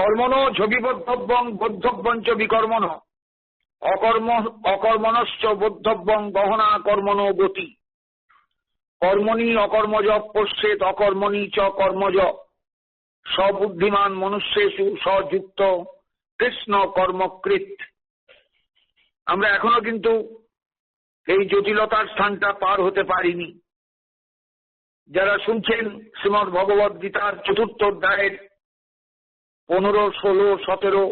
কর্মণ ঝগিবদ্ধব্যং বদ্ধব্যঞ্চ বিকর্মণ অকর্মণশ্চ বদ্ধব্যং গহনা কর্মণ গতি। কর্মণি অকর্মজ পশ্যেত অকর্মণি চ কর্মজ সবুদ্ধিমান মনুষ্যেষু সযুক্ত কৃষ্ণ কর্মকৃত। আমরা এখনো কিন্তু এই জটিলতার স্থানটা পার হতে পারিনি। যারা শুনছেন শ্রীমদ্ ভগবদ গীতার ৪র্থ অধ্যায়ের ১৫, ১৬, ১৭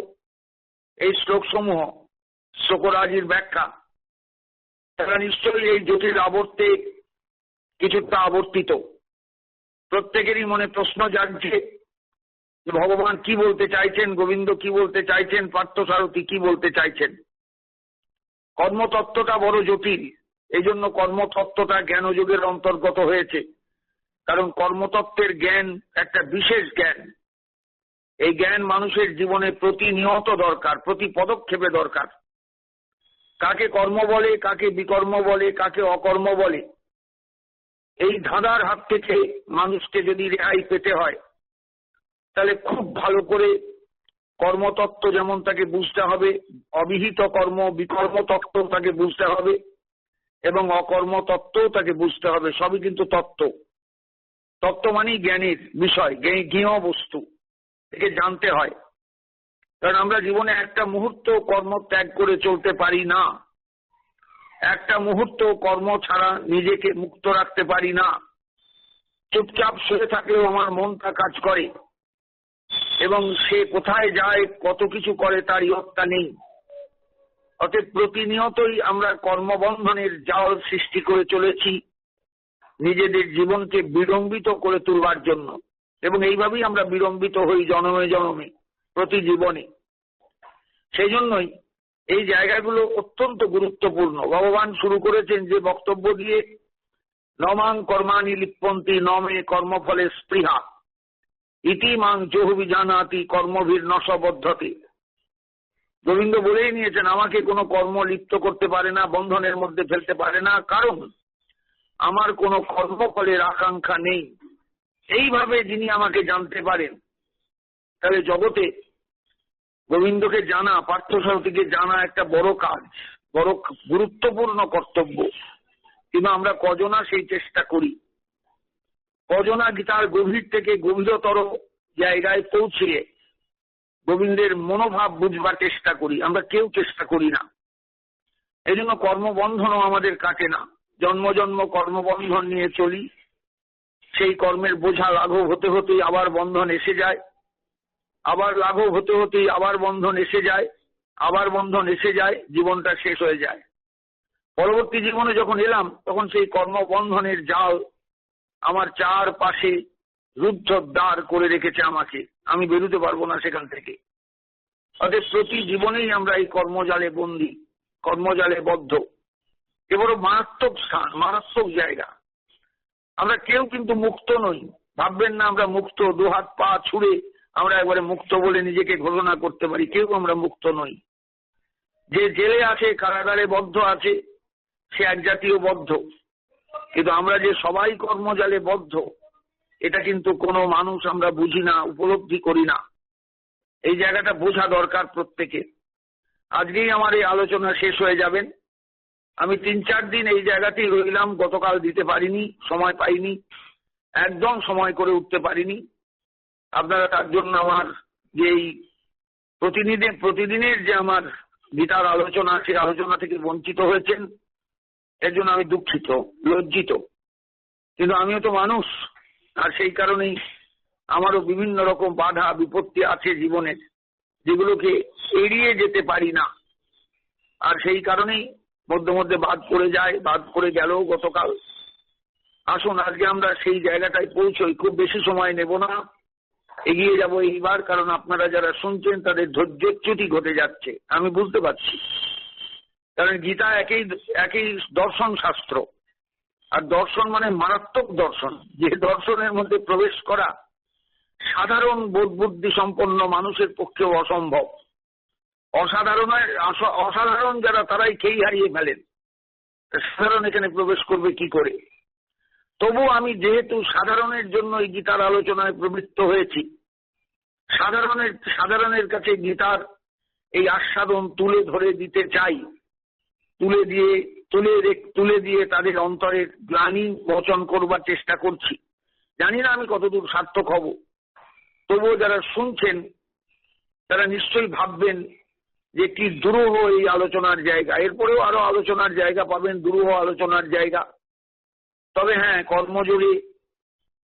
এই শ্লোকসমূহ, শ্লোকরাজির ব্যাখ্যা, তারা নিশ্চয়ই এই জটিল আবর্তে কিছুটা আবর্তিত। প্রত্যেকেরই মনে প্রশ্ন জাগছে যে ভগবান কি বলতে চাইছেন, গোবিন্দ কি বলতে চাইছেন, পার্থসারথী কি বলতে চাইছেন। কর্মতত্ত্বটা বড় জটিল, এই জন্য কর্মতত্ত্বটা জ্ঞানযোগের অন্তর্গত হয়েছে। কারণ কর্মতত্ত্বের জ্ঞান একটা বিশেষ জ্ঞান। এই জ্ঞান মানুষের জীবনে প্রতিনিয়ত দরকার, প্রতি পদক্ষেপে দরকার। কাকে কর্ম বলে, কাকে বিকর্ম বলে, কাকে অকর্ম বলে, এই ধাঁধার হাত থেকে মানুষকে যদি রেহাই পেতে হয় তাহলে খুব ভালো করে কর্মতত্ত্ব যেমন তাকে বুঝতে হবে, অবিহিত কর্ম বিকর্ম তত্ত্ব তাকে বুঝতে হবে, এবং অকর্মতত্ত্বও তাকে বুঝতে হবে। সবই কিন্তু তত্ত্ব। তত্ত্ব মানেই জ্ঞানের বিষয়, জ্ঞেয় বস্তু, একে জানতে হয়। কারণ আমরা জীবনে একটা মুহূর্ত কর্ম ত্যাগ করে চলতে পারি না, একটা মুহূর্ত কর্ম ছাড়া নিজেকে মুক্ত রাখতে পারি না। চুপচাপ শুয়ে থাকলেও আমার মনটা কাজ করে, এবং সে কোথায় যায় কত কিছু করে তার ইয়ত্তা নেই। অতএব প্রতিনিয়তই আমরা কর্মবন্ধনের জাল সৃষ্টি করে চলেছি নিজেদের জীবনকে বিড়ম্বিত করে তুলবার জন্য, এবং এইভাবেই আমরা বিড়ম্বিত হই জনমে জনমে প্রতি জীবনে। সেই জন্যই এই জায়গাগুলো অত্যন্ত গুরুত্বপূর্ণ। ভগবান শুরু করেছেন যে বক্তব্য দিয়ে, নমাং কর্মাণি লিপ্পন্তি নমে কর্মফলে স্পৃহা ইতি মাং জহবি জানাতি কর্মভীর নশবদ্ধতি। গোবিন্দ বলেই নিয়েছেন আমাকে কোনো কর্ম লিপ্ত করতে পারে না, বন্ধনের মধ্যে ফেলতে পারে না, কারণ আমার কোনো কর্মফলের আকাঙ্ক্ষা নেই। এইভাবে যিনি আমাকে জানতে পারেন, তাহলে জগতে গোবিন্দকে জানা, পার্থসারথীকে জানা একটা বড় কাজ, বড় গুরুত্বপূর্ণ কর্তব্য। কিন্তু আমরা কজনা সেই চেষ্টা করি? কজনা গীতার গভীর থেকে গভীরতর জায়গায় পৌঁছিয়ে গোবিন্দের মনোভাব বুঝবার চেষ্টা করি? আমরা কেউ চেষ্টা করি না। এই জন্য কর্মবন্ধনও আমাদের কাটে না। জন্ম জন্ম কর্মবন্ধন নিয়ে চলি, সেই কর্মের বোঝা লাঘব হতে হতেই আবার বন্ধন এসে যায়, আবার লাঘব হতে হতেই আবার বন্ধন এসে যায়, আবার বন্ধন এসে যায়, জীবনটা শেষ হয়ে যায়। পরবর্তী জীবনে যখন এলাম তখন সেই কর্মবন্ধনের জাল আমার চারপাশে রুদ্ধদ্বার করে রেখেছে আমাকে, আমি বেরোতে পারবো না সেখান থেকে। অতএব প্রতি জীবনেই আমরা এই কর্মজালে বন্দী, কর্মজালে বদ্ধ। এ বড় মারাত্মক স্থান, মারাত্মক জায়গা। আমরা কেউ কিন্তু মুক্ত নই। ভাববেন না আমরা মুক্ত, দুহাত পা ছুড়ে আমরা একবারে মুক্ত বলে নিজেকে ঘোষণা করতে পারি। কেউ আমরা মুক্ত নই। যে জেলে আছে, কারাগারে বদ্ধ আছে, সে এক জাতীয় বদ্ধ। কিন্তু আমরা যে সবাই কর্মজালে বদ্ধ, এটা কিন্তু কোনো মানুষ আমরা বুঝি না, উপলব্ধি করি না। এই জায়গাটা বোঝা দরকার প্রত্যেকে। আজকেই আমার এই আলোচনা শেষ হয়ে যাবেন। আমি ৩-৪ দিন এই জায়গাতেই রইলাম, গতকাল দিতে পারিনি, সময় পাইনি, একদম সময় করে উঠতে পারিনি। আপনারা তার জন্য আমার যে এই প্রতিদিনের যে আমার গীতার আলোচনা, সেই আলোচনা থেকে বঞ্চিত হয়েছেন, এর জন্য আমি দুঃখিত, লজ্জিত। কিন্তু আমিও তো মানুষ, আর সেই কারণেই আমারও বিভিন্ন রকম বাধা বিপত্তি আছে জীবনের, যেগুলোকে এড়িয়ে যেতে পারি না। আর সেই কারণেই মধ্যে মধ্যে বাদ পড়ে যায়, বাদ পড়ে গেল গতকাল। আসুন আজকে আমরা সেই জায়গাটায় পৌঁছই। খুব বেশি সময় নেব না, এগিয়ে যাব এইবার। কারণ আপনারা যারা শুনছেন তাদের ধৈর্যচ্যুতি ঘটে যাচ্ছে, আমি বুঝতে পারছি। কারণ গীতা একই দর্শন শাস্ত্র, আর দর্শন মানে মারাত্মক দর্শন, যে দর্শনের মধ্যে প্রবেশ করা সাধারণ বোধ বুদ্ধি সম্পন্ন মানুষের পক্ষেও অসম্ভব। অসাধারণ যারা, তারাই খেই হারিয়ে ফেলেন। সাধারণ এখানে প্রবেশ করবে কি করে? তবু আমি যেহেতু সাধারণের জন্য এই গীতার আলোচনায় প্রবৃত্ত হয়েছি, সাধারণের কাছে গীতার এই আস্বাদন তুলে ধরে দিতে চাই, তুলে দিয়ে তাদের অন্তরের গ্লানি মোচন করবার চেষ্টা করছি। জানি না আমি কতদূর সার্থক হব, তবুও যারা শুনছেন তারা নিশ্চয়ই ভাববেন যে কি দুরূহ এই আলোচনার জায়গা। এরপরেও আরো আলোচনার জায়গা পাবেন, দুরূহ আলোচনার জায়গা। তবে হ্যাঁ, কর্মযোগে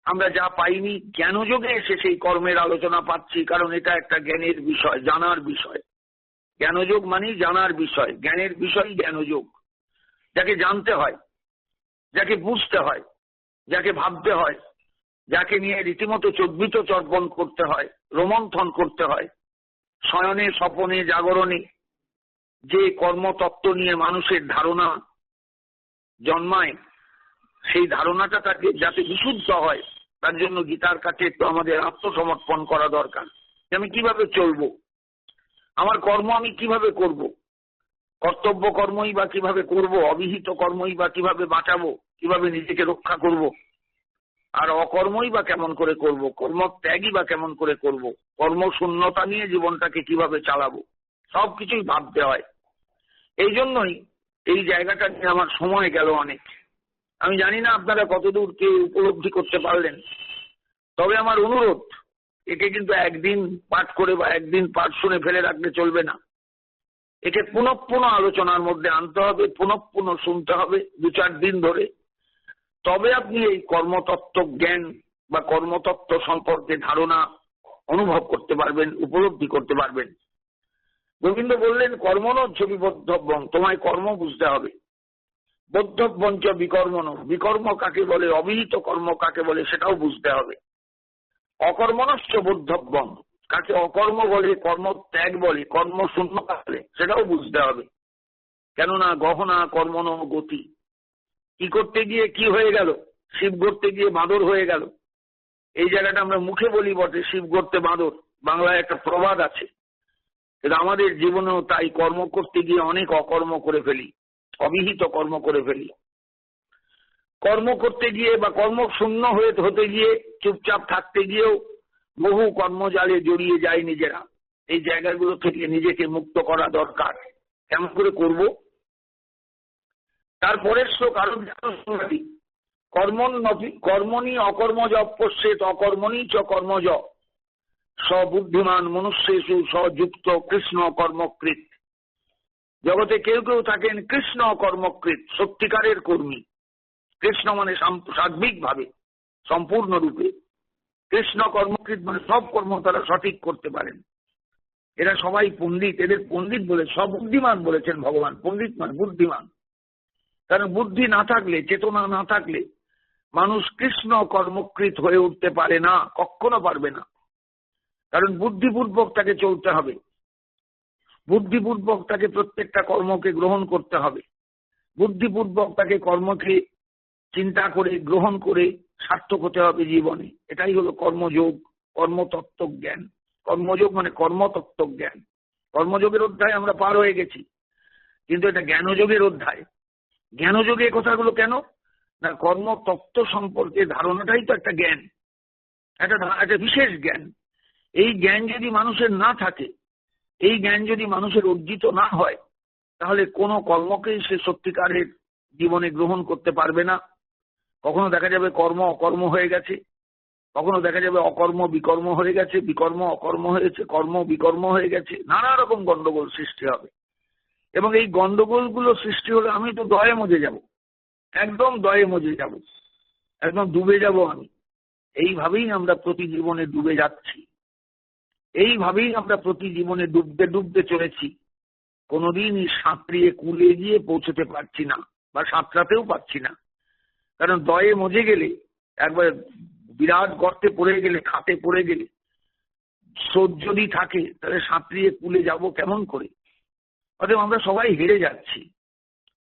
আমরা যা পাইনি, জ্ঞানযোগে এসে সেই কর্মের আলোচনা পাচ্ছি, কারণ এটা একটা জ্ঞানের বিষয়, জানার বিষয়। জ্ঞানযোগ মানেই জানার বিষয়, জ্ঞানের বিষয় জ্ঞানযোগ। যাকে জানতে হয়, যাকে বুঝতে হয়, যাকে ভাবতে হয়, যাকে নিয়ে রীতিমতো চর্বিত চর্বণ করতে হয়, রোমন্থন করতে হয়, শয়নে স্বপনে জাগরণে যে কর্মতত্ত্ব নিয়ে মানুষের ধারণা জন্মায়, সেই ধারণাটা তাকে যাতে বিশুদ্ধ হয়, তার জন্য গীতার কাছে একটু আমাদের আত্মসমর্পণ করা দরকার। আমি কিভাবে চলবো, আমার কর্ম আমি কিভাবে করব, কর্তব্য কর্মই বা কিভাবে করব, অবিহিত কর্মই বা কিভাবে বাঁচাবো, কিভাবে নিজেকে রক্ষা করব, আর অকর্মই বা কেমন করে করব, কর্মত্যাগই বা কেমন করে করব, কর্মশূন্যতা নিয়ে জীবনটাকে কিভাবে চালাবো, সবকিছুই ভাবতে হয়। এই জন্যই এই জায়গাটা নিয়ে আমার সময় গেল অনেক। আমি জানি না আপনারা কতদূর কে উপলব্ধি করতে পারলেন, তবে আমার অনুরোধ, একে কিন্তু একদিন পাঠ করে বা একদিন পাঠ শুনে ফেলে রাখলে চলবে না। একে পুনঃ পুনঃ আলোচনার মধ্যে আনতে হবে, পুনঃ পুনঃ শুনতে হবে 2-4 দিন ধরে। তবে আপনি এই কর্মতত্ত্ব জ্ঞান বা কর্মতত্ত্ব সম্পর্কে ধারণা অনুভব করতে পারবেন, উপলব্ধি করতে পারবেন। গোবিন্দ বললেন, কর্মণশ্চ বিবদ্ধব্যং, তোমায় কর্ম বুঝতে হবে। বদ্ধব্যঞ্চ বিকর্মণ, বিকর্ম কাকে বলে, অবিহিত কর্ম কাকে বলে সেটাও বুঝতে হবে। অকর্মণশ্চ বদ্ধব্যং, কাকে অকর্ম বলে, কর্মত্যাগ বলে, কর্মশূন্য বলে সেটাও বুঝতে হবে। কেননা গহনা কর্মণ গতি, কি করতে গিয়ে কি হয়ে গেল, শিব গড়তে গিয়ে বাঁদর হয়ে গেল। এই জায়গাটা আমরা মুখে বলি বটে, শিব গড়তে বাঁদর, বাংলায় একটা প্রবাদ আছে। কিন্তু আমাদের জীবনেও তাই, কর্ম করতে গিয়ে অনেক অকর্ম করে ফেলি, অবিহিত কর্ম করে ফেলি। কর্ম করতে গিয়ে বা কর্মশূন্য হতে গিয়ে, চুপচাপ থাকতে গিয়েও বহু কর্মজালে জড়িয়ে যায় নিজেরা। এই জায়গাগুলো থেকে নিজেকে মুক্ত করা দরকার। কেমন করে করব? তারপরের শ্লোক আরো সংঘাতী, কর্মণি অকর্মজ পশ্যেত অকর্মণি চ কর্মজ সবুদ্ধিমান মনুষ্যেষু সযুক্ত কৃষ্ণ কর্মকৃত। জগতে কেউ কেউ থাকেন কৃষ্ণ কর্মকৃত, সত্যিকারের কর্মী। কৃষ্ণ মানে সার্বিক ভাবে, সম্পূর্ণরূপে। কৃষ্ণ কর্মকৃত মানে সব কর্ম তারা সঠিক করতে পারেন। এরা সবাই পণ্ডিত, এদের পণ্ডিত বলে, সবুদ্ধিমান বলেছেন ভগবান। পণ্ডিত মানে বুদ্ধিমান, কারণ বুদ্ধি না থাকলে, চেতনা না থাকলে মানুষ কৃষ্ণ কর্মকৃত হয়ে উঠতে পারে না, কখনো পারবে না। কারণ বুদ্ধিপূর্বক তাকে চলতে হবে, বুদ্ধিপূর্বক তাকে প্রত্যেকটা কর্মকে গ্রহণ করতে হবে, বুদ্ধিপূর্বক তাকে কর্মকে চিন্তা করে গ্রহণ করে সার্থক হতে হবে জীবনে। এটাই হলো কর্মযোগ, কর্মতত্ত্ব জ্ঞান। কর্মযোগ মানে কর্মতত্ত্ব জ্ঞান। কর্মযোগের অধ্যায় আমরা পার হয়ে গেছি, কিন্তু এটা জ্ঞানযোগের অধ্যায়। জ্ঞানযোগে কথাগুলো কেন না, কর্মতত্ত্ব সম্পর্কে ধারণাটাই তো একটা জ্ঞান, একটা বিশেষ জ্ঞান। এই জ্ঞান যদি মানুষের না থাকে, এই জ্ঞান যদি মানুষের অর্জিত না হয়, তাহলে কোনো কর্মকেই সে সত্যিকারের জীবনে গ্রহণ করতে পারবে না। কখনো দেখা যাবে কর্ম অকর্ম হয়ে গেছে, কখনো দেখা যাবে অকর্ম বিকর্ম হয়ে গেছে, বিকর্ম অকর্ম হয়েছে, কর্ম বিকর্ম হয়ে গেছে। নানা রকম গন্ডগোল সৃষ্টি হবে, এবং এই গন্ডগোলগুলো সৃষ্টি হলে আমি তো দয়ে মজে যাব, একদম দয়ে মজে যাব, একদম ডুবে যাব আমি। এইভাবেই আমরা প্রতি জীবনে ডুবে যাচ্ছি, এইভাবেই আমরা প্রতি জীবনে ডুবতে ডুবতে চলেছি। কোনোদিনই সাঁতরিয়ে কুলে গিয়ে পৌঁছতে পারছি না, বা সাঁতরাতেও পারছি না। কারণ দয়ে মজে গেলে, একবার বিরাট গর্তে পড়ে গেলে, খাতে পড়ে গেলে, স্রোত যদি থাকে তাহলে সাঁতরিয়ে কুলে যাব কেমন করে? অতএব আমরা সবাই হেরে যাচ্ছি।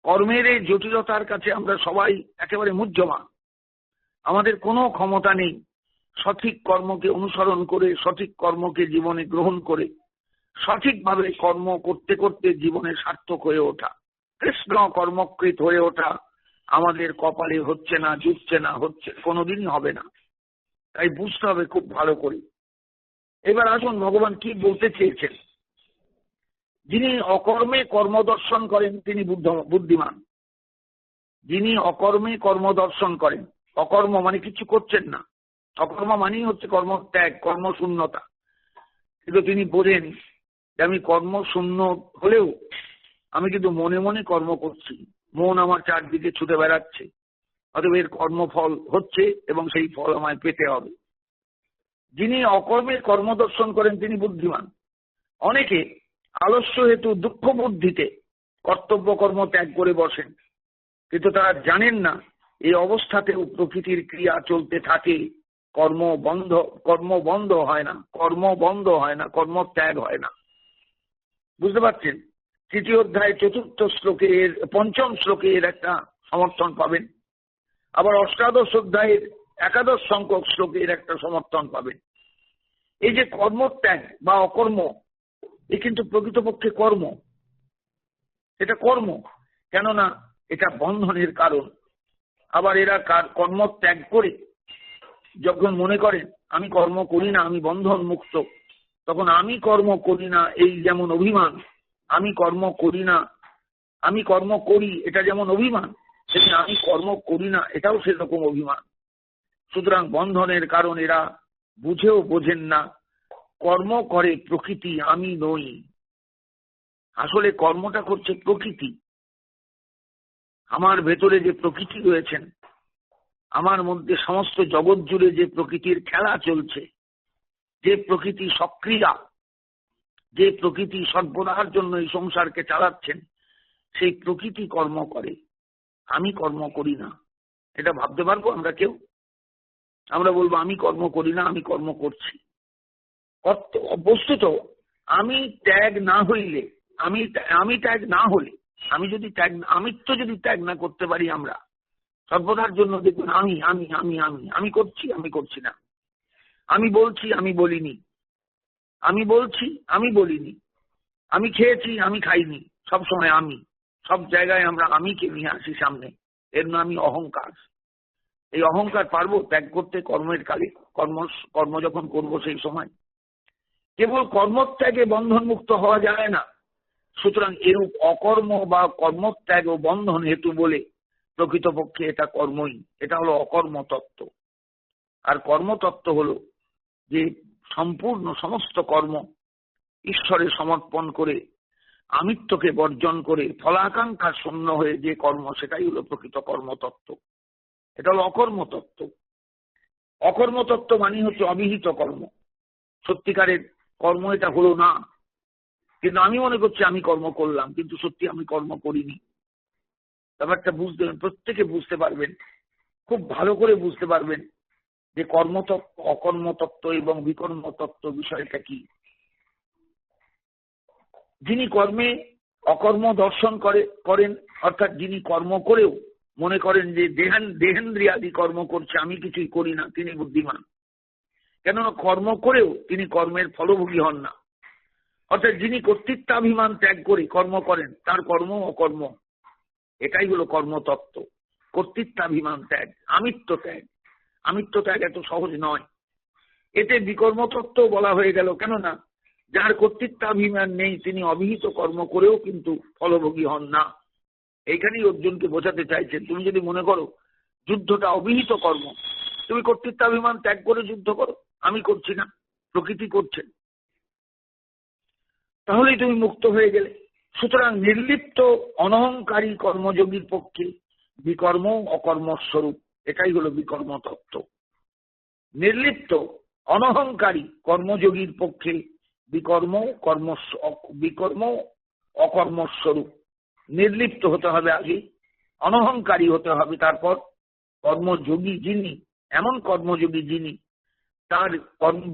কর্মের এই জটিলতার কাছে আমরা সবাই একেবারে মুহ্যমান। আমাদের কোনো ক্ষমতা নেই সঠিক কর্মকে অনুসরণ করে, সঠিক কর্মকে জীবনে গ্রহণ করে, সঠিকভাবে কর্ম করতে করতে জীবনে সার্থক হয়ে ওঠা, কৃষ্ণ কর্মকৃত হয়ে ওঠা আমাদের কপালে হচ্ছে না, জুটছে না, হচ্ছে কোনোদিনই হবে না। তাই বুঝতে হবে খুব ভালো করে, এবার আসুন ভগবান কি বলতে চেয়েছেন। যিনি অকর্মে কর্ম দর্শন করেন তিনি বুদ্ধিমান। যিনি অকর্মে কর্ম দর্শন করেন, অকর্ম মানে কিছু করছেন না, অকর্ম মানেই হচ্ছে কর্মত্যাগ, কর্মশূন্যতা। কিন্তু তিনি বোঝেন যে আমি কর্মশূন্য হলেও আমি কিন্তু মনে মনে কর্ম করছি, মন আমার চারদিকে ছুটে বেড়াচ্ছে, অতএব এর কর্মফল হচ্ছে এবং সেই ফল আমায় পেতে হবে। যিনি অকর্মের কর্মদর্শন করেন তিনি বুদ্ধিমান। অনেকে আলস্য হেতু দুঃখ বুদ্ধিতে কর্তব্য কর্ম ত্যাগ করে বসেন, কিন্তু তারা জানেন না এই অবস্থাতেও প্রকৃতির ক্রিয়া চলতে থাকে, কর্ম বন্ধ হয় না, কর্ম ত্যাগ হয় না। বুঝতে পারছেন? তৃতীয় অধ্যায় চতুর্থ শ্লোকের পঞ্চম শ্লোকের একটা সমর্থন পাবেন, আবার অষ্টাদশ অধ্যায়ের একাদশ সংখ্যক শ্লোকের একটা সমর্থন পাবেন। এই যে কর্মত্যাগ বা অকর্ম, এ কিন্তু প্রকৃতপক্ষে কর্ম, এটা কর্ম, কেননা এটা বন্ধনের কারণ। আবার এরা কর্মত্যাগ করে যখন মনে করেন আমি কর্ম করি না, আমি বন্ধন মুক্ত, তখন আমি কর্ম করি না এই যেমন অভিমান, আমি কর্ম করি না, আমি কর্ম করি এটা যেমন অভিমান, সেদিন আমি কর্ম করি না এটাও সেরকম অভিমান। সুতরাং বন্ধনের কারণ এরা বুঝেও বোঝেন না, কর্ম করে প্রকৃতি, আমি নই। আসলে কর্মটা করছে প্রকৃতি। আমার ভেতরে যে প্রকৃতি রয়েছেন, আমার মধ্যে সমস্ত জগৎ জুড়ে যে প্রকৃতির খেলা চলছে, যে প্রকৃতি সক্রিয়া, যে প্রকৃতি সর্বদার জন্য এই সংসারকে চালাচ্ছেন, সেই প্রকৃতি কর্ম করে, আমি কর্ম করি না। এটা ভাবতে পারবো আমরা কেউ? আমরা বলবো আমি কর্ম করি না, আমি কর্ম করছি। বস্তুত আমি ত্যাগ না হইলে, আমি ত্যাগ না হলে, আমিত্ব যদি ত্যাগ না করতে পারি আমরা সর্বদার জন্য, দেখুন আমি আমি আমি আমি আমি করছি, আমি করছি না, আমি বলছি, আমি বলিনি, আমি বলছি, আমি বলিনি, আমি খেয়েছি, আমি খাইনি, সব সময় আমি, সব জায়গায় আমরা আমিকে নিয়ে আসি সামনে, এর নামই অহংকার। এই অহংকার পারবো ত্যাগ করতে কর্মের কালে? কর্ম যখন করবো সেই সময় কেবল কর্মত্যাগে বন্ধন মুক্ত হওয়া যায় না। সুতরাং এরূপ অকর্ম বা কর্মত্যাগ ও বন্ধন হেতু বলে প্রকৃতপক্ষে এটা কর্মই, এটা হলো অকর্ম তত্ত্ব। আর কর্মতত্ত্ব হলো যে সম্পূর্ণ সমস্ত কর্ম ঈশ্বরে সমর্পণ করে আমিত্বকে বর্জন করে ফলাকাঙ্ক্ষা শূন্য হয়ে যে কর্ম, সেটাই হলো প্রকৃত কর্মতত্ত্ব। এটা হলো অকর্মতত্ত্ব। অকর্মতত্ত্ব মানে হচ্ছে অবিহিত কর্ম। সত্যিকারের কর্ম এটা হলো না, কিন্তু আমি মনে করছি আমি কর্ম করলাম, কিন্তু সত্যি আমি কর্ম করিনি। ব্যাপারটা প্রত্যেকে বুঝতে পারবেন, খুব ভালো করে বুঝতে পারবেন যে কর্মতত্ত্ব, অকর্মতত্ত্ব এবং বিকর্মতত্ত্ব বিষয়টা কি। যিনি কর্মে অকর্ম দর্শন করেন, অর্থাৎ যিনি কর্ম করেও মনে করেন যে দেহেন্দ্রিয়াদি কর্ম করছে, আমি কিছুই করি না, তিনি বুদ্ধিমান। কেননা কর্ম করেও তিনি কর্মের ফলভোগী হন না। অর্থাৎ যিনি কর্তৃত্বাভিমান ত্যাগ করে কর্ম করেন, তার কর্ম অকর্ম, এটাই হলো কর্মতত্ত্ব। কর্তৃত্বাভিমান ত্যাগ, আমিত্ব ত্যাগ। আমিত্ব ত্যাগ এত সহজ নয়। এতে বিকর্মতত্ত্ব বলা হয়ে গেল, কেননা যার কর্তৃত্বাভিমান নেই তিনি অবিহিত কর্ম করেও কিন্তু ফলভোগী হন না। এইখানেই অর্জুনকে বোঝাতে চাইছেন, তুমি যদি মনে করো যুদ্ধটা অবিহিত কর্ম, তুমি কর্তৃত্বাভিমান ত্যাগ করে যুদ্ধ করো, আমি করছি না, প্রকৃতি করছে, তাহলেই তুমি মুক্ত হয়ে গেলে। সুতরাং নির্লিপ্ত অনহংকারী কর্মযোগীর পক্ষে বিকর্ম অকর্মস্বরূপ, এটাই হলো বিকর্ম তত্ত্ব। নির্লিপ্ত অনহংকারী কর্মযোগীর পক্ষে বিকর্ম অকর্মস্বরূপ। নির্লিপ্ত হতে হবে আগে, অনহংকারী হতে হবে তারপর। কর্মযোগী যিনি, এমন কর্মযোগী যিনি, তার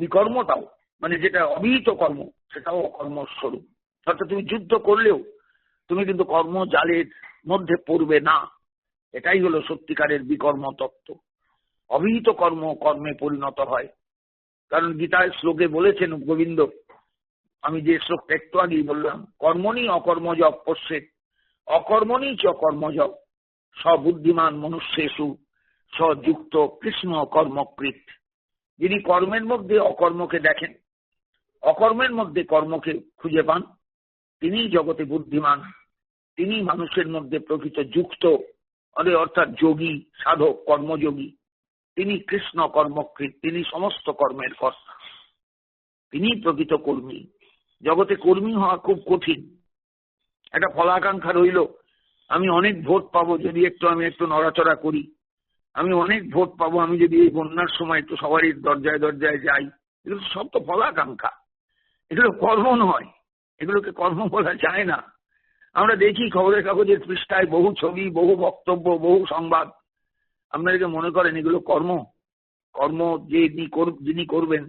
বিকর্মটাও মানে যেটা অবিহিত কর্ম, সেটাও অকর্মস্বরূপ। অর্থাৎ তুমি যুদ্ধ করলেও তুমি কিন্তু কর্মজালের মধ্যে পড়বে না। এটাই হলো সত্যিকারের বিকর্ম তত্ত্ব। অবিহিত কর্ম কর্মে পরিণত হয়। কারণ গীতার শ্লোকে বলেছেন গোবিন্দ, আমি যে শ্লোকটা একটু আগেই বললাম, কর্মণি অকর্মজ পশ্যেৎ অকর্মণি চ কর্মজ সবুদ্ধিমান মনুষ্যেষু সযুক্ত কৃষ্ণ কর্মকৃত। যিনি কর্মের মধ্যে অকর্মকে দেখেন অকর্মের মধ্যে কর্মকে খুঁজে পান, তিনি জগতে বুদ্ধিমান, তিনি মানুষের মধ্যে প্রকৃত যুক্ত, অর্থাৎ যোগী, সাধক, কর্মযোগী। তিনি কৃষ্ণ কর্মকৃত, তিনি সমস্ত কর্মের কর্তা, তিনি প্রকৃত কর্মী। জগতে কর্মী হওয়া খুব কঠিন। একটা ফলাকাঙ্ক্ষা রইল, আমি অনেক ভোট পাবো যদি আমি একটু নড়াচড়া করি, আমি অনেক ভোট পাবো আমি যদি এই বন্যার সময় একটু সবারই দরজায় দরজায় যাই। এগুলো সব তো ফলাকাঙ্ক্ষা, এগুলো কর্ম নয়, এগুলোকে কর্ম বলা যায় না। আমরা দেখি খবরের কাগজের পৃষ্ঠায় বহু ছবি, বহু বক্তব্য, বহু সংবাদ। আপনাদেরকে মনে করেন এগুলো কর্ম? কর্ম যিনি করবেন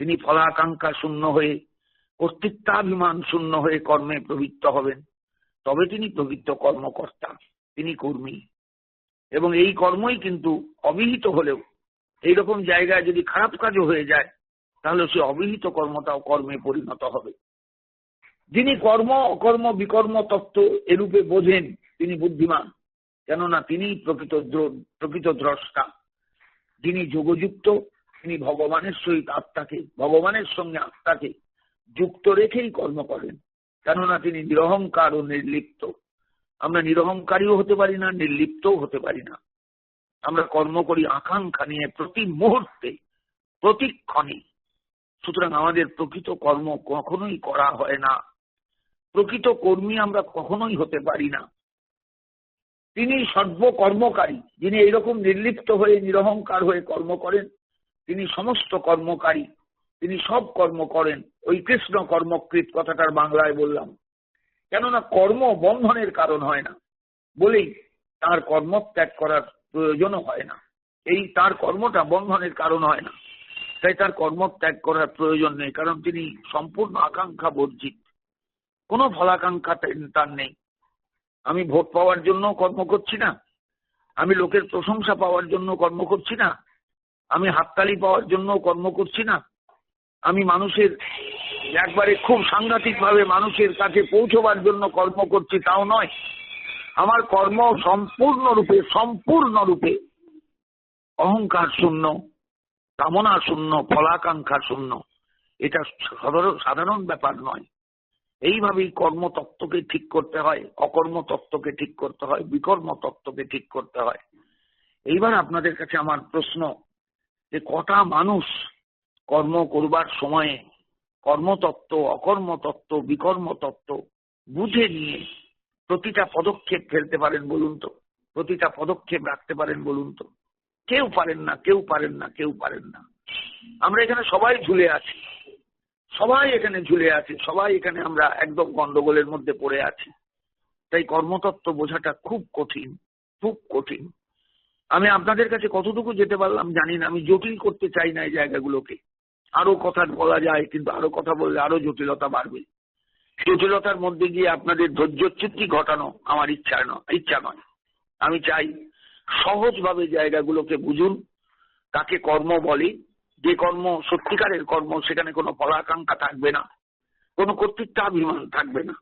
তিনি ফলাকাঙ্ক্ষা শূন্য হয়ে, কর্তৃত্বাভিমান শূন্য হয়ে কর্মে প্রবৃত্ত হবেন, তবে তিনি প্রকৃত কর্মকর্তা, তিনি কর্মী। এবং এই কর্মই কিন্তু অবিহিত হলেও, এইরকম জায়গায় যদি খারাপ কাজও হয়ে যায় তাহলে সে অবিহিত কর্মটাও কর্মে পরিণত হবে। যিনি কর্ম অকর্ম বিকর্ম তত্ত্ব এরূপে বোঝেন তিনি বুদ্ধিমান, কেননা তিনি প্রকৃত দ্রষ্টা। যিনি যোগযুক্ত তিনি ভগবানের সহিত আত্মাকে, ভগবানের সঙ্গে আত্মাকে যুক্ত রেখেই কর্ম করেন, কেননা তিনি নিরহংকার ও নির্লিপ্ত। আমরা নিরহংকারীও হতে পারি না, নির্লিপ্তও হতে পারি না। আমরা কর্ম করি আকাঙ্ক্ষা নিয়ে প্রতি মুহূর্তে, প্রতিক্ষণে। সুতরাং আমাদের প্রকৃত কর্ম কখনোই করা হয় না, প্রকৃত কর্মী আমরা কখনোই হতে পারি না। তিনি সর্বকর্মকারী, যিনি এইরকম নির্লিপ্ত হয়ে নিরহংকার হয়ে কর্ম করেন, তিনি সমস্ত কর্মকারী, তিনি সব কর্ম করেন। ওই কৃষ্ণ কর্মকৃত কথাটার বাংলায় বললাম, কেননা কর্ম বন্ধনের কারণ হয় না বলেই তার কর্ম ত্যাগ করার প্রয়োজনও হয় না। এই তার কর্মটা বন্ধনের কারণ হয় না, তাই তার কর্ম ত্যাগ করার প্রয়োজন নেই, কারণ তিনি সম্পূর্ণ আকাঙ্ক্ষা বর্জিত, কোনো ফলাকাঙ্ক্ষা তার নেই। আমি ভোট পাওয়ার জন্য কর্ম করছি না, আমি লোকের প্রশংসা পাওয়ার জন্য কর্ম করছি না, আমি হাততালি পাওয়ার জন্য কর্ম করছি না, আমি মানুষের একবারে খুব সাংঘাতিক ভাবে মানুষের কাছে পৌঁছবার জন্য কর্ম করছি, তাও নয়। আমার কর্ম সম্পূর্ণরূপে অহংকার শূন্য, কামনা শূন্য, ফলাকাঙ্ক্ষা শূন্য। এটা সাধারণ ব্যাপার নয়। এইভাবেই কর্মতত্ত্বকে ঠিক করতে হয়, অকর্ম তত্ত্বকে ঠিক করতে হয়, বিকর্ম তত্ত্বকে ঠিক করতে হয়। এইবার আপনাদের কাছে আমার প্রশ্ন, যে কটা মানুষ কর্ম করবার সময়ে কর্মতত্ত্ব, অকর্মতত্ত্ব, বিকর্মতত্ত্ব বুঝে নিয়ে প্রতিটা পদক্ষেপ ফেলতে পারেন বলুন তো? প্রতিটা পদক্ষেপ রাখতে পারেন বলুন তো? কেউ পারেন না, কেউ পারেন না, কেউ পারেন না। আমরা এখানে সবাই ঝুলে আছি, সবাই এখানে ঝুলে আছে, সবাই এখানে আমরা একদম গন্ডগোলের মধ্যে পড়ে আছি। তাই কর্মতত্ত্ব বোঝাটা খুব কঠিন, খুব কঠিন। আমি আপনাদের কাছে কতটুকু যেতে পারলাম জানি না, আমি জটিল করতে চাই না এই জায়গাগুলোকে। আরো কথা বলা যায়, কিন্তু আরো কথা বললে আরো জটিলতা বাড়বে। জটিলতার মধ্যে গিয়ে আপনাদের ধৈর্যচ্যুতি ঘটানো আমার ইচ্ছা নয়। আমি চাই সহজভাবে জায়গাগুলোকে বুঝুন, তাকে কর্ম বলে। যে কর্ম সত্যিকারের কর্ম, সেখানে কোনো ফলাকাঙ্ক্ষা থাকবে না, কোনো কর্তৃত্বাভিমান থাকবে না।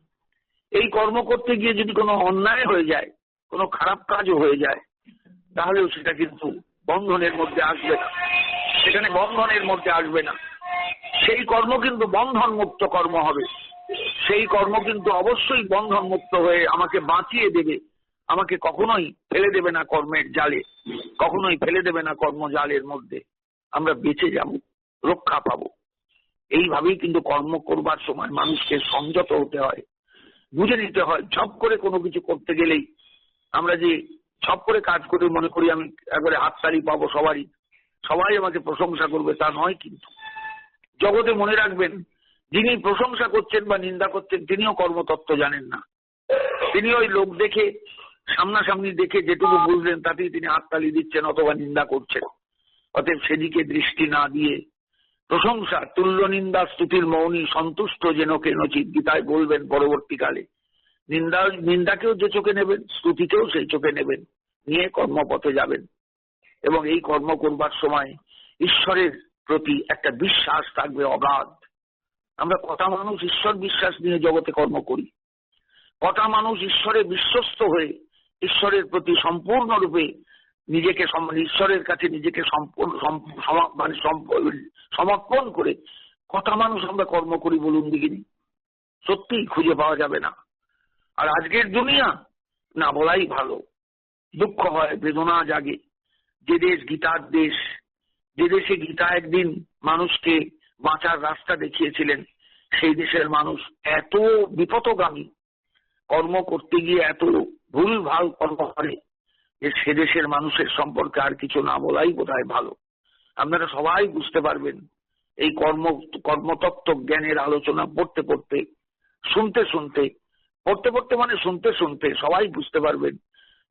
এই কর্ম করতে গিয়ে যদি কোনো অন্যায় হয়ে যায়, কোনো খারাপ কাজও হয়ে যায়, তাহলেও সেটা কিন্তু বন্ধনের মধ্যে আসবে না, সেখানে বন্ধনের মধ্যে আসবে না। সেই কর্ম কিন্তু বন্ধন মুক্ত কর্ম হবে, সেই কর্ম কিন্তু অবশ্যই বন্ধন মুক্ত হয়ে আমাকে বাঁচিয়ে দেবে, আমাকে কখনোই ফেলে দেবে না কর্মের জালে, কখনোই ফেলে দেবে না কর্মজালের মধ্যে। আমরা বেঁচে যাব, রক্ষা পাবো। এইভাবেই কিন্তু কর্ম করবার সময় মানুষকে সংযত হতে হয়, বুঝে নিতে হয়। ঝপ করে কোনো কিছু করতে গেলেই আমরা যে ঝপ করে কাজ করে মনে করি আমি একবারে হাততালি পাবো, সবাই আমাকে প্রশংসা করবে, তা নয়। কিন্তু জগতে মনে রাখবেন, যিনি প্রশংসা করছেন বা নিন্দা করছেন তিনিও কর্মতত্ত্ব জানেন না। তিনি ওই লোক দেখে, সামনাসামনি দেখে যেটুকু বুঝলেন তাতেই তিনি হাততালি দিচ্ছেন অথবা নিন্দা করছেন। অতএব সেদিকে দৃষ্টি না দিয়ে প্রশংসা তুল্য নিন্দা স্তুতির মৌনী সন্তুষ্ট যেন কেনচিৎ, গীতায় বলবেন পরবর্তীকালে। নিন্দাকেও যে চোখে নেবেন, স্তুতিকেও সেই চোখে নেবেন, নিয়ে কর্মপথে যাবেন। এবং এই কর্ম করবার সময় ঈশ্বরের প্রতি একটা বিশ্বাস থাকবে অগাধ। আমরা কটা মানুষ ঈশ্বর বিশ্বাস নিয়ে জগতে কর্ম করি, কটা মানুষ ঈশ্বরে বিশ্বস্ত হয়ে ঈশ্বরের প্রতি সম্পূর্ণরূপে নিজেকে, ঈশ্বরের কাছে নিজেকে সমর্পণ করে কটা মানুষ আমরা কর্ম করি বলুন দেখিনি? সত্যি খুঁজে পাওয়া যাবে না। আর আজকের দুনিয়া না বলাই ভালো। দুঃখ হয়, বেদনা জাগে। যে দেশ গীতার দেশ, যে দেশে গীতা একদিন মানুষকে বাঁচার রাস্তা দেখিয়েছিলেন, সেই দেশের মানুষ এত বিপথগামী, কর্ম করতে গিয়ে এত ভুল ভাল কর্ম করে যে সে দেশের মানুষের সম্পর্কে আর কিছু না বলাই বোধহয় ভালো। আপনারা সবাই বুঝতে পারবেন এই কর্মতত্ত্ব জ্ঞানের আলোচনা পড়তে পড়তে, শুনতে শুনতে, পড়তে মানে শুনতে শুনতে সবাই বুঝতে পারবেন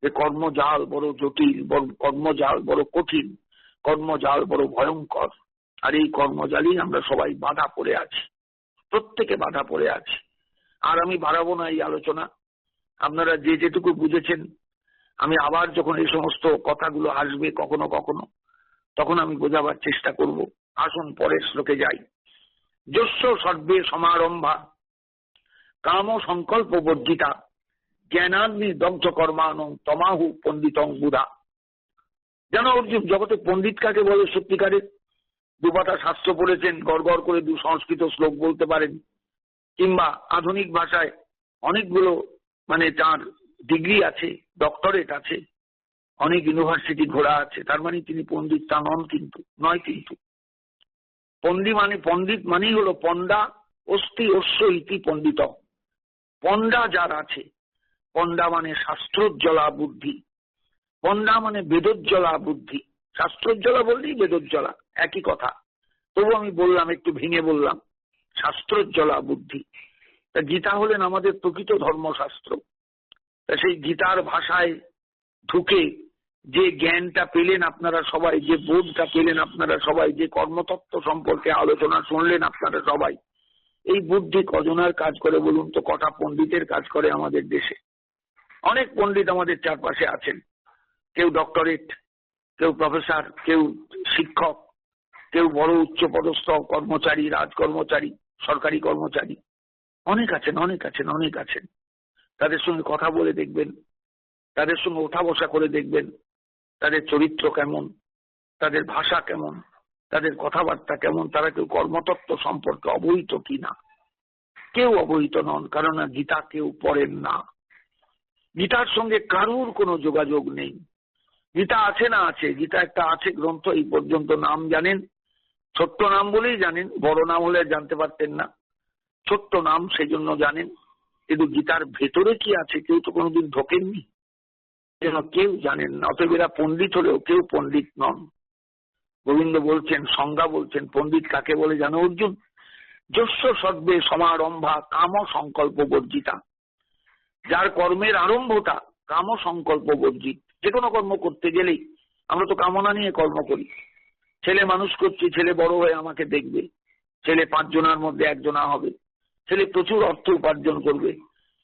যে কর্মজাল বড় জটিল, কর্মজাল বড় কঠিন, কর্মজাল বড় ভয়ঙ্কর। আর এই কর্মজালই আমরা সবাই বাধা পড়ে আছি, প্রত্যেকে বাধা পড়ে আছি। আর আমি বাড়াবো না এই আলোচনা। আপনারা যে যেটুকু বুঝেছেন, আমি আবার যখন এই সমস্ত কথাগুলো আসবে কখনো কখনো, তখন আমি বোঝাবার চেষ্টা করব। আসুন পরের শ্লোকে যাই। যস্য সর্বে সমারম্ভা কাম সংকল্প বর্জিতা জ্ঞানাগ্নি দগ্ধ কর্মাণং তমাহু পণ্ডিতং বুধা। জানো অর্জুন, জগতে পণ্ডিত কাকে বলে সত্যিকারের? দুপাতা শাস্ত্র পড়েছেন, গড় করে দু সংস্কৃত শ্লোক বলতে পারেন, কিংবা আধুনিক ভাষায় অনেকগুলো তার ডিগ্রি আছে, ডক্টরেট আছে, অনেক ইউনিভার্সিটি ঘোরা আছে। তার মানে তিনি পণ্ডিত তা নয়। কিন্তু পণ্ডিত মানেই হলো পণ্ডা অস্তি অশ্ব ইতি পণ্ডিত। পণ্ডা যার আছে, পণ্ডা মানে শাস্ত্রোজ্জ্বলা বুদ্ধি, পণ্ডা মানে বেদোজ্জ্বলা বুদ্ধি। শাস্ত্রোজ্জ্বলা বললেই বেদোজ্জ্বলা, একই কথা। তবু আমি বললাম, একটু ভেঙে বললাম, শাস্ত্রোজ্জ্বলা বুদ্ধি। তা গীতা হলেন আমাদের প্রকৃত ধর্মশাস্ত্র। তা সেই গীতার ভাষায় ঢুকে যে জ্ঞানটা পেলেন আপনারা সবাই, যে বোধটা পেলেন আপনারা সবাই, যে কর্মতত্ত্ব সম্পর্কে আলোচনা শুনলেন আপনারা সবাই, এই বুদ্ধি কজনের কাজ করে বলুন তো? কটা পণ্ডিতের কাজ করে আমাদের দেশে? অনেক পণ্ডিত আমাদের চারপাশে আছেন, কেউ ডক্টরেট, কেউ প্রফেসর, কেউ শিক্ষক, কেউ বড় উচ্চ পদস্থ কর্মচারী, রাজকর্মচারী, সরকারি কর্মচারী, অনেক আছেন। তাদের সঙ্গে কথা বলে দেখবেন, তাদের সঙ্গে ওঠা বসা করে দেখবেন, তাদের চরিত্র কেমন, তাদের ভাষা কেমন, তাদের কথাবার্তা কেমন, তারা কেউ কর্মতত্ত্ব সম্পর্কে অবহিত কিনা? কেউ অবহিত নন, কারণ গীতা কেউ পড়েন না। গীতার সঙ্গে কারুর কোনো যোগাযোগ নেই। গীতা আছে না আছে, গীতা একটা আছে গ্রন্থ, এই পর্যন্ত নাম জানেন, ছোট্ট নাম বলেই জানেন, বড় নাম হলে জানতে পারতেন না। ছোট্ট নাম সেই জন্য জানেন, কিন্তু গীতার ভেতরে কি আছে কেউ তো কোনোদিন ঢোকেননি, যেন কেউ জানেন না। অতএব এরা পণ্ডিত হলেও কেউ পণ্ডিত নন। গোবিন্দ বলছেন, সংজ্ঞা বলছেন, পণ্ডিত কাকে বলে জানো অর্জুন? যস্য সর্বে সমারম্ভা কাম সংকল্প বর্জিতা। যার কর্মের আরম্ভটা কাম সংকল্প বর্জিত। যে কোনো কর্ম করতে গেলেই আমরা তো কামনা নিয়ে কর্ম করি। ছেলে মানুষ করছি, ছেলে বড় হয়ে আমাকে দেখবে, ছেলে 5 জনের মধ্যে 1 জনা হবে, ছেলে প্রচুর অর্থ উপার্জন করবে,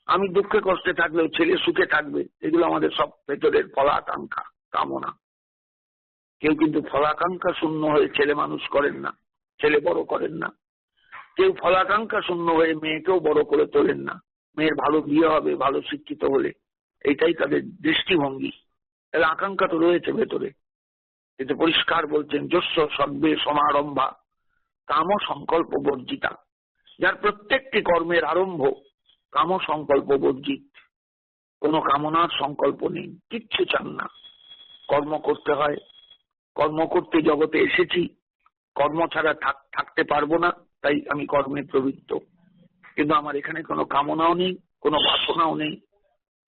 আমি দুঃখে কষ্টে থাকলেও ছেলে সুখে থাকবে। এগুলো আমাদের সব ভেতরের ফলাকাঙ্ক্ষা, কামনা। কেউ কিন্তু ফলাকাঙ্ক্ষা শূন্য হয়ে ছেলে মানুষ করেন না, ছেলে বড় করেন না। কেউ ফলাকাঙ্ক্ষা শূন্য হয়ে মেয়েকেও বড় করে তোলেন না। মেয়ের ভালো বিয়ে হবে ভালো শিক্ষিত হলে, এটাই তাদের দৃষ্টিভঙ্গি। তাহলে আকাঙ্ক্ষা তো রয়েছে ভেতরে। কিন্তু পরিষ্কার বলছেন, যস্য সর্বে সমারম্ভা কাম সংকল্প বর্জিতা। যার প্রত্যেকটি কর্মের আরম্ভ কাম সংকল্প বর্জিত, কোনো কামনার সংকল্প নেই, কিচ্ছু চান না। কর্ম করতে হয়, কর্ম করতে জগতে এসেছি, কর্ম ছাড়া থাকতে পারবো না, তাই আমি কর্মে প্রবৃত্ত। কিন্তু আমার এখানে কোনো কামনাও নেই, কোনো বাসনাও নেই,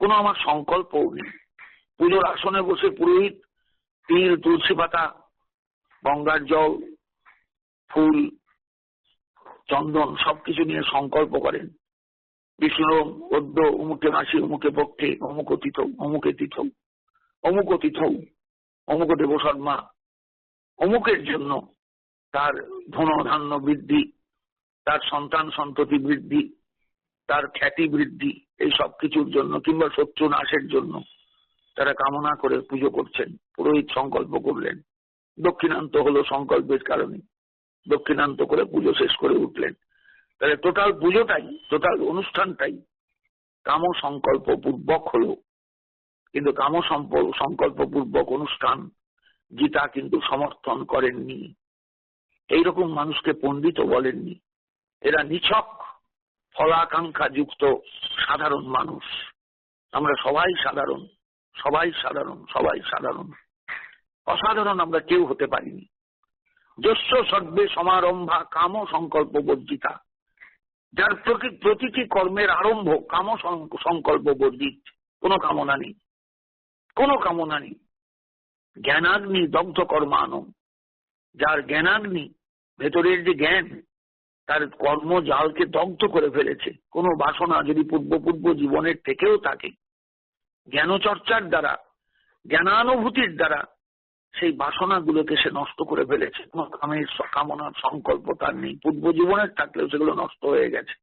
কোনো আমার সংকল্পও নেই। পুজোর আসনে বসে পুরোহিত তিল, তুলসী পাতা, গঙ্গার জল, ফুল, চন্দন সবকিছু নিয়ে সংকল্প করেন। বিষ্ণু পদ্য অমুকে মাসি, অমুকে পক্ষে, অমুক তিথ, অমুকে তিথ, অমুক তিথ, অমুক দেবশর্মা, অমুকের জন্য তার ধন ধান্য বৃদ্ধি, তার সন্তান সন্ততি বৃদ্ধি, তার খ্যাতি বৃদ্ধি, এই সব কিছুর জন্য, কিংবা শত্রু নাশের জন্য তারা কামনা করে পুজো করছেন। পুরোহিত সংকল্প করলেন, দক্ষিণান্ত হলো সংকল্পের কারণে, দক্ষিণান্ত করে পুজো শেষ করে উঠলেন। তাহলে টোটাল পুজোটাই, টোটাল অনুষ্ঠানটাই কাম সংকল্প পূর্বক হলো। কিন্তু কাম সংকল্প পূর্বক অনুষ্ঠান গীতা কিন্তু সমর্থন করেননি। এইরকম মানুষকে পণ্ডিতও বলেননি। এরা নিছক ফলাকাঙ্ক্ষা যুক্ত সাধারণ মানুষ। আমরা সবাই সাধারণ, সবাই সাধারণ, সবাই সাধারণ, অসাধারণ আমরা কেউ হতে পারিনি। যস্য সর্বে সমারম্ভা কাম সংকল্প বর্জিতা, যার প্রতিটি কর্মের আরম্ভ কাম সংকল্প বর্জিত, কোনো কামনা নেই, কোনো কামনা নেই। জ্ঞানাগ্নি দগ্ধ কর্মানম, যার জ্ঞানাগ্নি, ভেতরের যে জ্ঞান, তার কর্মজালকে দগ্ধ করে ফেলেছে। কোনো বাসনা যদি পূর্ব জীবনের থেকেও থাকে, জ্ঞানচর্চার দ্বারা, জ্ঞানানুভূতির দ্বারা সেই বাসনাগুলোকে সে নষ্ট করে ফেলেছে। কোনো কামনার সংকল্প তার নেই, পূর্ব জীবনের থাকলেও সেগুলো নষ্ট হয়ে গেছে।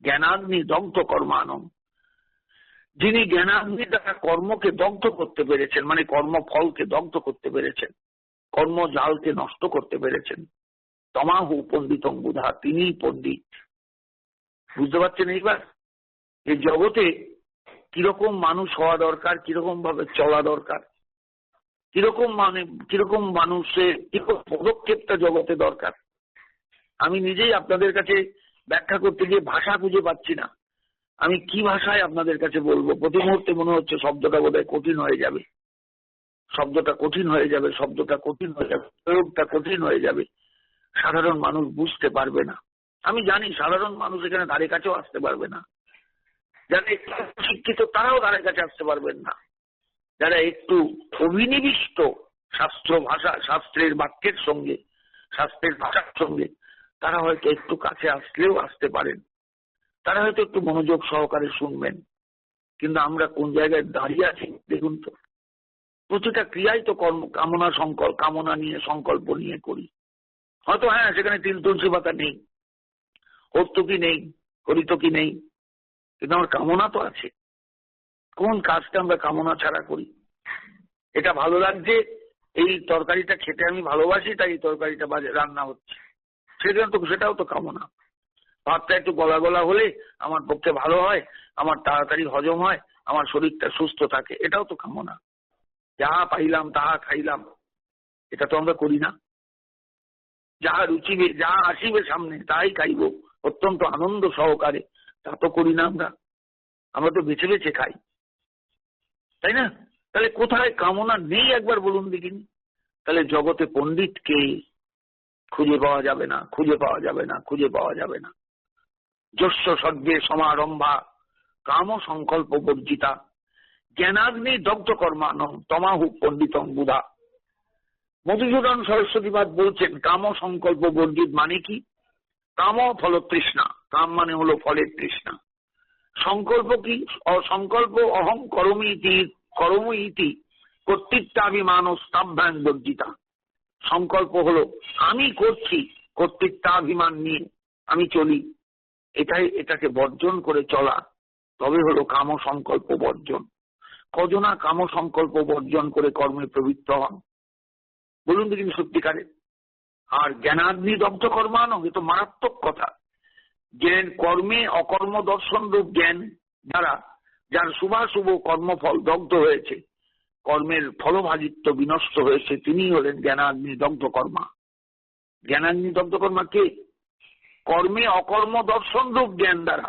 জ্ঞানাগ্নি দগ্ধ কর্মানম, যিনি জ্ঞানাগ্নি দ্বারা কর্মকে দগ্ধ করতে পেরেছেন, মানে কর্মফলকে দগ্ধ করতে পেরেছেন, কর্মজালকে নষ্ট করতে পেরেছেন, তমাহু পণ্ডিতং বুধা, তিনি পণ্ডিত। বুঝতে পারছেন এইবার এই জগতে কিরকম মানুষ হওয়া দরকার, কিরকম ভাবে চলা দরকার, কিরকম মানুষের কিরকম পদক্ষেপটা জগতে দরকার। আমি নিজেই আপনাদের কাছে ব্যাখ্যা করতে গিয়ে ভাষা খুঁজে পাচ্ছি না। আমি কি ভাষায় আপনাদের কাছে বলবো? প্রতি মুহূর্তে মনে হচ্ছে শব্দটা বোধহয় কঠিন হয়ে যাবে, শব্দটা কঠিন হয়ে যাবে, শব্দটা কঠিন হয়ে যাবে, প্রয়োগটা কঠিন হয়ে যাবে, সাধারণ মানুষ বুঝতে পারবে না। আমি জানি সাধারণ মানুষ এখানে ধারে কাছেও আসতে পারবে না। যারা একটু শিক্ষিত তারাও ধারে কাছে আসতে পারবেন না। যারা একটু অভিনিবিষ্ট শাস্ত্রের বাক্যের সঙ্গে, শাস্ত্রের ভাষার সঙ্গে, তারা হয়তো একটু কাছে আসলেও আসতে পারেন, তারা হয়তো একটু মনোযোগ সহকারে শুনবেন। কিন্তু আমরা কোন জায়গায় দাঁড়িয়ে আছি দেখুন তো। প্রতিটা ক্রিয়াই তো কামনা নিয়ে, সংকল্প নিয়ে করি। হয়তো হ্যাঁ, সেখানে তিল তুলসী পাতা নেই, হর্তুকি নেই, হরিতকি নেই, কিন্তু আমার কামনা তো আছে। কোন কাজটা আমরা কামনা ছাড়া করি? এটা ভালো লাগছে, এই তরকারিটা খেতে আমি ভালোবাসি, তাই এই তরকারিটা রান্না হচ্ছে, সেটাও তো কামনা। ভাতটা একটু গলা গলা হলে আমার পক্ষে ভালো হয়, আমার তাড়াতাড়ি হজম হয়, আমার শরীরটা সুস্থ থাকে, এটাও তো কামনা। যাহা পাইলাম তাহা খাইলাম, এটা তো আমরা করি না। যাহা রুচিবে, যাহা আসিবে সামনে তাই খাইব অত্যন্ত আনন্দ সহকারে, তা তো করি না আমরা। আমরা তো বেছে বেছে খাই, তাই না? তাহলে কোথায় কামনা নেই একবার বলুন দেখিনি। তাহলে জগতে পণ্ডিতকে খুঁজে পাওয়া যাবে না, খুঁজে পাওয়া যাবে না, খুঁজে পাওয়া যাবে না। যস্য সর্বে সমারম্ভা কাম সংকল্প বর্জিতা, জ্ঞানাগ্নি দগ্ধ কর্মানম তমাহু পণ্ডিতং বুধা। মধুসূদন সরস্বতীবাদ বলছেন কাম সংকল্প বর্জিত মানে কি? কাম ফল তৃষ্ণা, কাম মানে হলো ফলের তৃষ্ণা। সংকল্প কি? সংকল্প অহং করমি ইতি কর্তৃত্বাভিমান স্তাভ্যাং বর্জিতা। সংকল্প হলো আমি করছি, কর্তৃত্বাভিমান নিয়ে আমি চলি, এটাকে বর্জন করে চলা, তবে হলো কাম সংকল্প বর্জন। কজনা কাম সংকল্প বর্জন করে কর্মে প্রবৃত্ত হন বলুন তো, কিন্তু সত্যিকারে। আর জ্ঞানাগ্নি দগ্ধ কর্মানো, এ তো মারাত্মক কথা। জ্ঞান কর্মে অকর্ম দর্শন রূপ জ্ঞান দ্বারা যার শুভাশুভ কর্মফল দগ্ধ হয়েছে, কর্মের ফলভাগিত্ব বিনষ্ট হয়েছে, তিনি হলেন জ্ঞানাগ্নি দগ্ধ কর্মা। জ্ঞানাগ্নি দগ্ধ কর্মা কে? কর্মে অকর্ম দর্শন রূপ জ্ঞান দ্বারা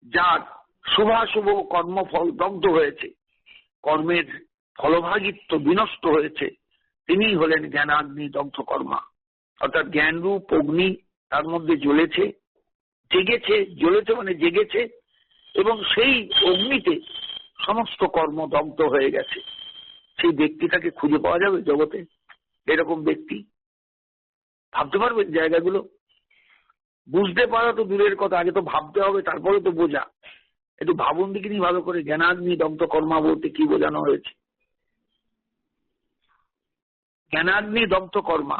যার শুভাশুভ কর্মফল দগ্ধ হয়েছে, কর্মের ফলভাগিত্ব বিনষ্ট হয়েছে, তিনি হলেন জ্ঞানাগ্নি দগ্ধ কর্মা। অর্থাৎ জ্ঞানরূপ অগ্নি তার মধ্যে জ্বলেছে, জেগেছে, জ্বলেছে মানে জেগেছে, এবং সেই অগ্নিতে সমস্ত কর্ম দগ্ধ হয়ে গেছে। সেই ব্যক্তিটাকে খুঁজে পাওয়া যাবে জগতে? এরকম ব্যক্তি ভাবতে পারবেন জায়গাগুলো? বুঝতে পারা তো দূরের কথা, আগে তো ভাবতে হবে, তারপরে তো বোঝা। একটু ভাবুন দেখিনি ভালো করে, জ্ঞানাগ্নি দগ্ধ কর্মা বলতে কি বোঝানো হয়েছে? জ্ঞানাগ্নি দগ্ধ কর্মা,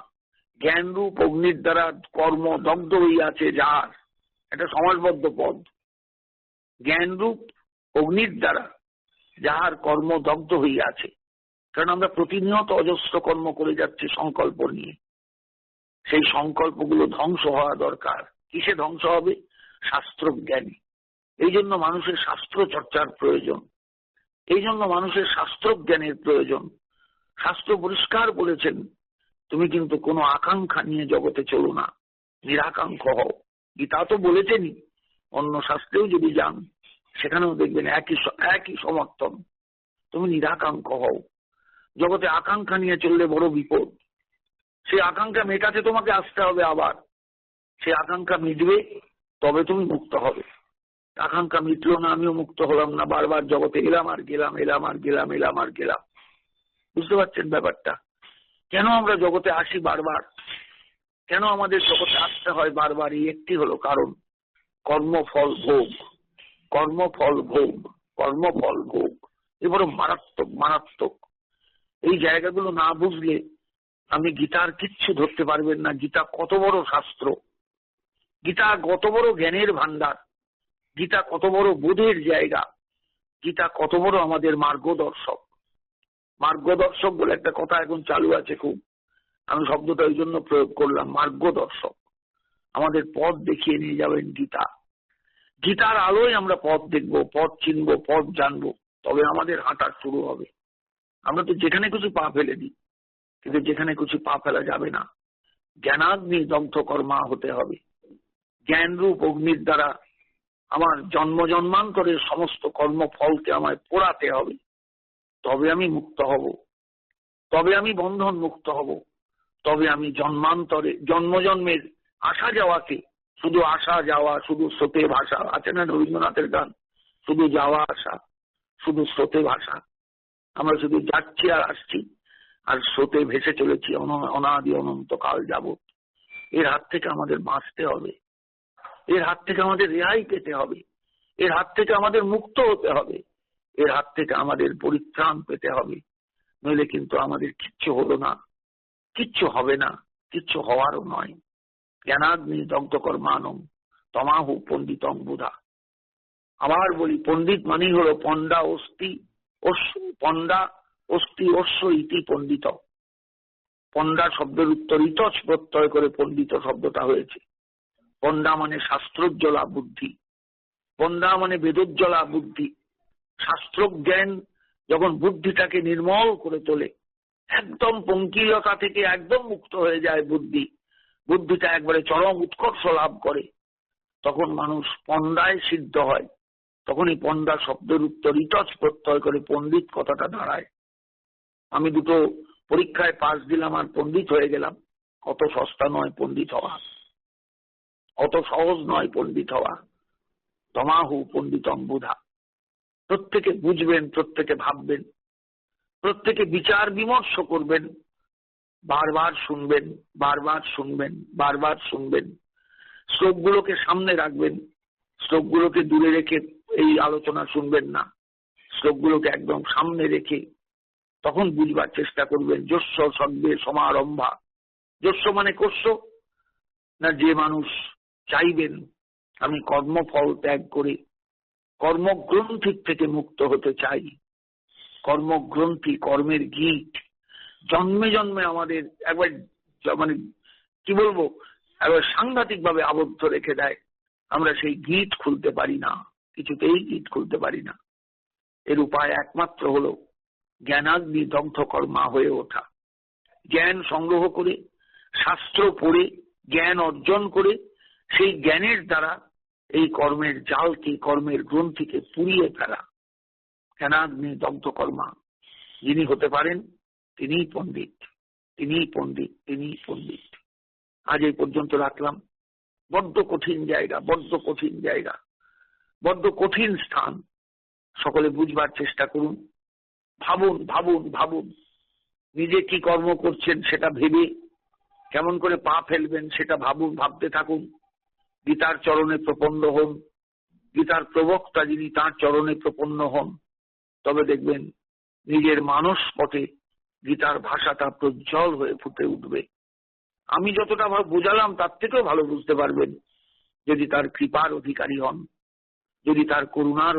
জ্ঞানরূপ অগ্নির দ্বারা কর্ম দগ্ধ হইয়াছে যার, এটা সমাজবদ্ধ পদ। জ্ঞানরূপ অগ্নির দ্বারা যাহার কর্ম দগ্ধ হইয়াছে, কারণ আমরা প্রতিনিয়ত অজস্র কর্ম করে যাচ্ছি সংকল্প নিয়ে। সেই সংকল্পগুলো ধ্বংস হওয়া দরকার। কিসে ধ্বংস হবে? শাস্ত্র জ্ঞানী। এই জন্য মানুষের শাস্ত্র চর্চার প্রয়োজন, এই জন্য মানুষের শাস্ত্র জ্ঞানের প্রয়োজন। শাস্ত্র পরিষ্কার বলেছেন তুমি কিন্তু কোনো আকাঙ্ক্ষা নিয়ে জগতে চলো না, নিরাকাঙ্ক্ষ হও। গীতা তো বলেছেনই, অন্য শাস্ত্রেও যদি যান সেখানেও দেখবেন একই সমর্থন। তুমি নিরাকাঙ্ক্ষ হও। জগতে আকাঙ্ক্ষা নিয়ে চললে বড় বিপদ। সেই আকাঙ্ক্ষা মেটাতে তোমাকে আসতে হবে, আবার সেই আকাঙ্ক্ষা মিটবে তবে তুমি মুক্ত হবে। আকাঙ্ক্ষা মিটলো না, আমিও মুক্ত হলাম না, বারবার জগতে এলাম আর গেলাম, এলাম আর গেলাম, এলাম আর গেলাম। বুঝতে পারছেন ব্যাপারটা? কেন আমরা জগতে আসি বারবার, কেন আমাদের জগতে আসতে হয় বারবার? এই একটি হলো কারণ, কর্মফল ভোগ, কর্মফল ভোগ, কর্মফল ভোগ। এ বড় মারাত্মক মারাত্মক। এই জায়গাগুলো না বুঝলে আমি গীতার কিচ্ছু ধরতে পারবেন না। গীতা কত বড় শাস্ত্র, গীতা কত বড় জ্ঞানের ভান্ডার, গীতা কত বড় বোধের জায়গা, গীতা কত বড় আমাদের মার্গদর্শক। মার্গদর্শক বলে একটা কথা এখন চালু আছে খুব, আমি শব্দটা ওই জন্য প্রয়োগ করলাম, মার্গদর্শক। আমাদের পথ দেখিয়ে নিয়ে যাবেন গীতা। গীতার আলোয় আমরা পথ দেখব, পথ চিনবো, পথ জানবো, তবে আমাদের হাঁটা শুরু হবে। আমরা তো যেখানে কিছু পা ফেলে দিই, কিন্তু যেখানে কিছু পা ফেলা যাবে না। জ্ঞানাগ্নি দগ্ধ কর্মা হতে হবে। জ্ঞানরূপ অগ্নির দ্বারা আমার জন্ম জন্মান্তরের সমস্ত কর্মফলকে আমায় পোড়াতে হবে, তবে আমি মুক্ত হব, তবে আমি বন্ধন মুক্ত হব, তবে আমি জন্মান্তরে জন্মজন্মের আসা যাওয়াকে, শুধু আসা যাওয়া, শুধু স্রোতে ভাষা, আছে না রবীন্দ্রনাথের গান, শুধু যাওয়া আসা, শুধু স্রোতে ভাষা। আমরা শুধু যাচ্ছি আর আসছি, আর স্রোতে ভেসে চলেছি অনাদি অনন্তকাল যাবৎ। এর হাত থেকে আমাদের বাঁচতে হবে, এর হাত থেকে আমাদের রেহাই পেতে হবে, এর হাত থেকে আমাদের মুক্ত হতে হবে, এর হাত থেকে আমাদের পরিত্রাণ পেতে হবে। নইলে কিন্তু আমাদের কিচ্ছু হলো না, কিচ্ছু হবে না, কিচ্ছু হওয়ারও নয়। জ্ঞানাগ্নি দগ্ধ কর্মানং তমাহু পণ্ডিতং বুধা। আবার বলি, পণ্ডিত মানেই হলো পণ্ডা অস্তি পণ্ডা অস্তি অশ্ব ইতি পণ্ডিত। পণ্ডা শব্দের উত্তর ইতচ প্রত্যয় করে পণ্ডিত শব্দটা হয়েছে। পণ্ডা মানে শাস্ত্রোজ্জ্বলা বুদ্ধি, পণ্ডা মানে বেদোজ্জ্বলা বুদ্ধি। শাস্ত্র জ্ঞান যখন বুদ্ধিটাকে নির্মল করে তোলে, একদম পঙ্কিলতা থেকে একদম মুক্ত হয়ে যায় বুদ্ধি, বুদ্ধিটা একবারে চরম উৎকর্ষ লাভ করে, তখন মানুষ পণ্ডায় সিদ্ধ হয়। তখনই পণ্ডা শব্দের উত্তর ইতচ প্রত্যয় করে পণ্ডিত কথাটা দাঁড়ায়। আমি দুটো পরীক্ষায় পাশ দিলাম আর পণ্ডিত হয়ে গেলাম। অত সস্তা নয় পণ্ডিত হওয়া, অত সহজ নয় পণ্ডিত হওয়া। তমাহু পণ্ডিতং বুধা। প্রত্যেকে বুঝবেন, প্রত্যেকে ভাববেন, প্রত্যেকে বিচার বিমর্শ করবেন, বারবার শুনবেন, বারবার শুনবেন, বারবার শুনবেন। শ্লোকগুলোকে সামনে রাখবেন, শ্লোকগুলোকে দূরে রেখে এই আলোচনা শুনবেন না, শ্লোকগুলোকে একদম সামনে রেখে তখন বুঝবার চেষ্টা করবেন। যস্য সর্বে সমারম্ভা, যস্য মানে কোষ্য না, যে মানুষ চাইবেন আমি কর্মফল ত্যাগ করে কর্মগ্রন্থির থেকে মুক্ত হতে চাই। কর্মগ্রন্থি, কর্মের গীত জন্মে জন্মে আমাদের একবার মানে কি বলবো, একবার সাংঘাতিক ভাবে আবদ্ধ রেখে দেয়। আমরা সেই গীত খুলতে পারি না, কিছুতেই গীত খুলতে পারি না। এর উপায় একমাত্র হলো জ্ঞানাগ্নি দগ্ধ কর্মা হয়ে ওঠা। জ্ঞান সংগ্রহ করে, শাস্ত্র পড়ে, জ্ঞান অর্জন করে, সেই জ্ঞানের দ্বারা এই কর্মের জালকে, কর্মের গ্রন্থিকে পুড়িয়ে ফেলা। জ্ঞানাগ্নি দগ্ধ কর্মা যিনি হতে পারেন তিনিই পণ্ডিত, তিনিই পণ্ডিত, তিনিই পণ্ডিত। আজ এই পর্যন্ত রাখলাম। বড্ড কঠিন জায়গা, বড্ড কঠিন জায়গা, বড্ড কঠিন স্থান। সকলে বুঝবার চেষ্টা করুন, ভাবুন, ভাবুন, ভাবুন। নিজে কি কর্ম করছেন সেটা ভেবে কেমন করে পা ফেলবেন সেটা ভাবুন, ভাবতে থাকুন। গীতার চরণে প্রপন্ন হন, গীতার প্রবক্তা যিনি তার চরণে প্রপন্ন হন, তবে দেখবেন নিজের মানস পথে গীতার ভাষাটা প্রজ্জ্বল হয়ে ফুটে উঠবে। আমি যতটা বোঝালাম তার থেকেও ভালো বুঝতে পারবেন যদি তার কৃপার অধিকারী হন, যদি তার করুণার